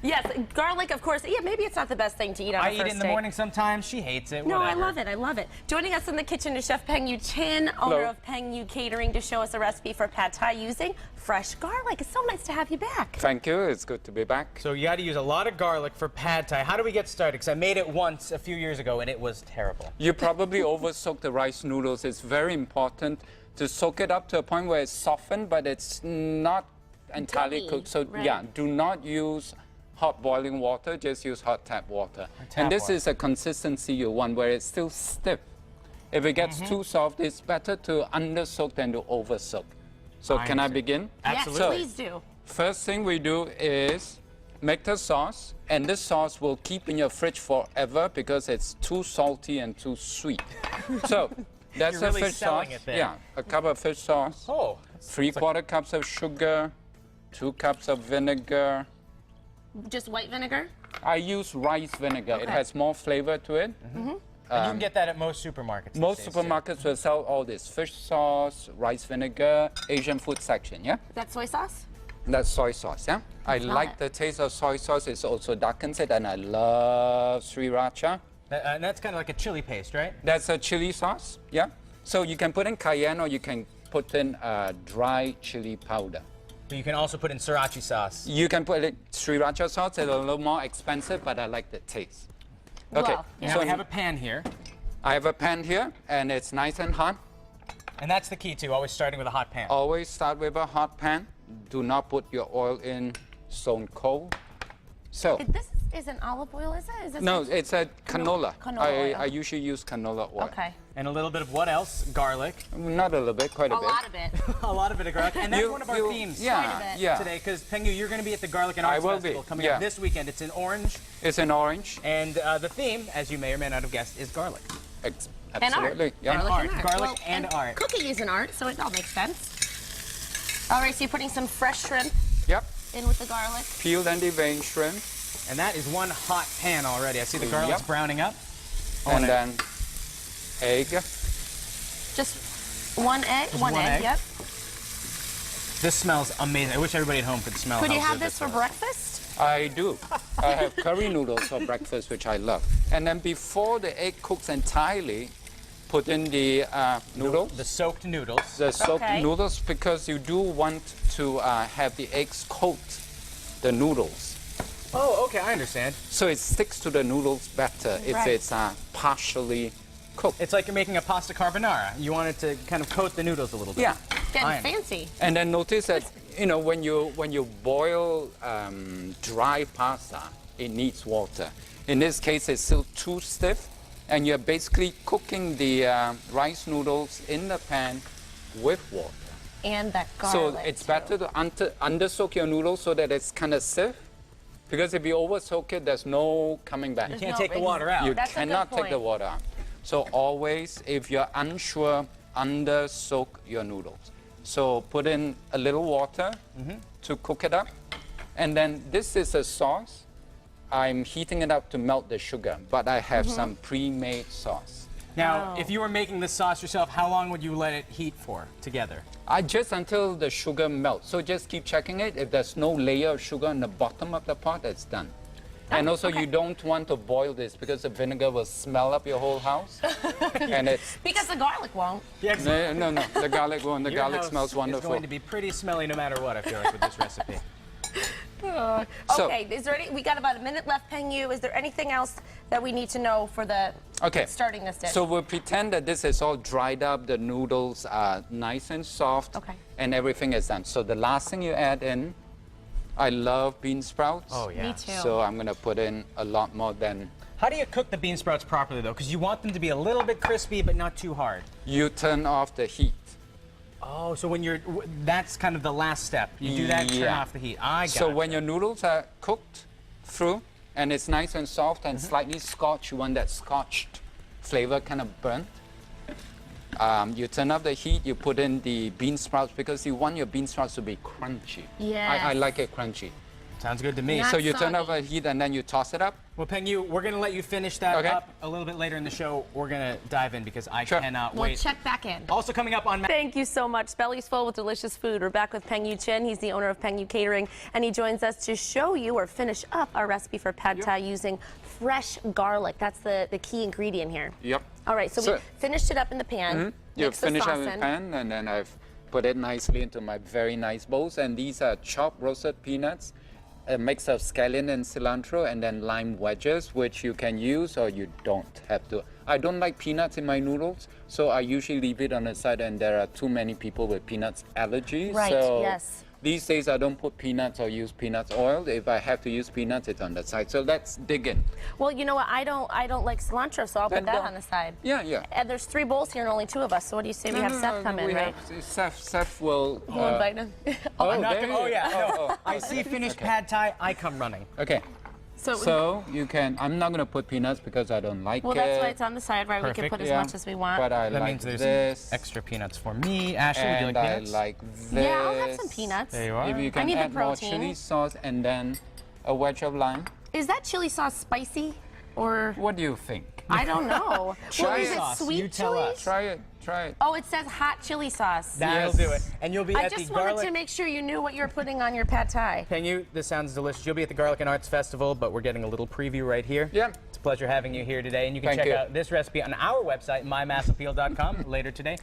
Yes, garlic, of course. Yeah, maybe it's not the best thing to eat on a first I eat it in the date. morning sometimes. She hates it. No, whatever. I love it. I love it. Joining us in the kitchen is Chef Peng Yu Chin, owner Hello. of Peng Yu Catering, to show us a recipe for pad thai using fresh garlic. It's so nice to have you back. Thank you. It's good to be back. So you got to use a lot of garlic for pad thai. How do we get started? Because I made it once a few years ago and it was terrible. You probably over-soak the rice noodles. It's very important to soak it up to a point where it's softened, but it's not entirely Gummy, cooked. So right. yeah, do not use hot boiling water. Just use hot tap water. Tap And this water. is a consistency you want where it's still stiff. If it gets too soft, it's better to under-soak than to over-soak. So I can I understand. begin? Absolutely. Yes, please do. First thing we do is make the sauce, and this sauce will keep in your fridge forever because it's too salty and too sweet. So that's You're a really fish selling sauce. it there. Yeah, a cup of fish sauce, Oh. 3/4 cups of sugar, 2 cups of vinegar. Just white vinegar? I use rice vinegar. It Okay. has more flavor to it. And you can get that at most supermarkets. Most these days, too. supermarkets will sell all this fish sauce, rice vinegar, Asian food section. Yeah. Is that soy sauce? That's soy sauce, yeah? I Smell like it. the taste of soy sauce. It also darkens it, and I love sriracha. And that's kind of like a chili paste, right? That's a chili sauce, yeah? So you can put in cayenne or you can put in dry chili powder. But you can also put in sriracha sauce. You can put in sriracha sauce. It's a little more expensive, but I like the taste. Okay, Wow. Now so we have a pan here. I have a pan here, and it's nice and hot. And that's the key too, always starting with a hot pan. Always start with a hot pan. Do not put your oil in stone cold. So, This isn't olive oil, is it? Is this no, it's a canola. Canola oil. I usually use canola oil. Okay. And a little bit of what else? Garlic. Not a little bit, quite a A bit. lot of it. A lot of it of garlic. And that's You- one of our you- themes Quite a Yeah, bit. yeah. today, because Peng Yu, you're going to be at the Garlic and I Arts will be, Festival coming yeah. up this weekend. It's in Orange. It's an orange. And the theme, as you may or may not have guessed, is garlic. And art. Absolutely. Yeah. Garlic art. Garlic and art. Cooking is an art, so it all makes sense. All right, so you're putting some fresh shrimp Yep. in with the garlic. Peeled and deveined shrimp. And that is one hot pan already. I see the garlic's Yep. browning up. And then egg. Just one egg? Just One one egg, egg. yep. This smells amazing. I wish everybody at home could smell Could how you have good this for is. breakfast? I do. I have curry noodles for breakfast, which I love. And then before the egg cooks entirely, put in the noodles. The soaked noodles. The soaked Okay. noodles, because you do want to have the eggs coat the noodles. Oh, okay, I understand. So it sticks to the noodles better if Right. it's partially cooked. It's like you're making a pasta carbonara. You want it to kind of coat the noodles a little bit. Yeah. Getting Fine. fancy. And then notice that, you know, when you boil dry pasta, it needs water. In this case, it's still too stiff, and you're basically cooking the rice noodles in the pan with water. And that garlic. So it's better to under-soak your noodles so that it's kind of stiff, because if you over-soak it, there's no coming back. You can't No, take the ex- water out. You That's a good cannot take the point. water out. So always, if you're unsure, under-soak your noodles. So put in a little water to cook it up. And then this is a sauce. I'm heating it up to melt the sugar, but I have some pre-made sauce. Now, Oh. if you were making this sauce yourself, how long would you let it heat for together? Just until the sugar melts. So just keep checking it. If there's no layer of sugar on the bottom of the pot, it's done. And also, okay. you don't want to boil this because the vinegar will smell up your whole house. And it's Because the garlic won't. no, the garlic won't. The Your garlic house smells wonderful. It's going to be pretty smelly no matter what, I feel like, with this recipe. So- Okay, is there any, we got about a minute left, Peng Yu. Is there anything else that we need to know for the Okay. starting this dish? So we'll pretend that this is all dried up, the noodles are nice and soft, Okay. and everything is done. So the last thing you add in, I love bean sprouts. Oh, yeah. Me too. So I'm gonna put in a lot more than How do you cook the bean sprouts properly, though? Because you want them to be a little bit crispy, but not too hard. you turn off the heat. Oh, so when you're, that's kind of the last step. You do that, turn Yeah. off the heat. I got So when your noodles are cooked through and it's nice and soft and slightly scotched, you want that scotched flavor kind of burnt. You turn up the heat, you put in the bean sprouts because you want your bean sprouts to be crunchy. I Yes. like it crunchy. Sounds good to me. Not So you turn soggy. over heat and then you toss it up. Well, Peng Yu, we're going to let you finish that Okay. up a little bit later in the show. We're going to dive in because I Sure. cannot We'll wait. check back in. Also coming up on Thank you so much. Belly's full with delicious food. We're back with Peng Yu Chin. He's the owner of Peng Yu Catering, and he joins us to show you or finish up our recipe for pad thai using fresh garlic. That's the key ingredient here. Yep. All right, so we finished it up in the pan. You mixed the finish sauce up the in. pan, and then I've put it nicely into my very nice bowls. And these are chopped roasted peanuts, a mix of scallion and cilantro, and then lime wedges, which you can use or you don't have to. I don't like peanuts in my noodles, so I usually leave it on the side, and there are too many people with peanuts allergies. Right, so yes. These days I don't put peanuts or use peanuts oil. If I have to use peanuts, it's on the side. So let's dig in. Well, you know what? I don't like cilantro, so I'll Then put that go. on the side. Yeah, yeah. And there's 3 bowls here and only 2 of us. So what do you say we have Seth come in, we right? have Seth will. We'll invite him. I'm not there gonna, you oh, yeah. go. No. I see finished pad thai, I come running. Okay. So, So you can. I'm not gonna put peanuts because I don't like well, it. that's why it's on the side, right? We can Perfect. put as Yeah. much as we want. But I That like means there's this. some extra peanuts for me. Ashley, would you And like I peanuts? like this. Yeah, I'll have some peanuts. There you are. If you can need the add more protein. chili sauce and then a wedge of lime. Is that chili sauce spicy or What do you think? I don't know. Chili well, is it sauce, sweet you tell chili? us. Try it. Try it. Oh, it says hot chili sauce. That'll Yes. do it. And you'll be I at the just wanted garlic. to make sure you knew what you were putting on your pad thai. Peng Yu, this sounds delicious. You'll be at the Garlic and Arts Festival, but we're getting a little preview right here. Yeah. It's a pleasure having you here today, and you can Thank check you. out this recipe on our website, mymassappeal.com, later today.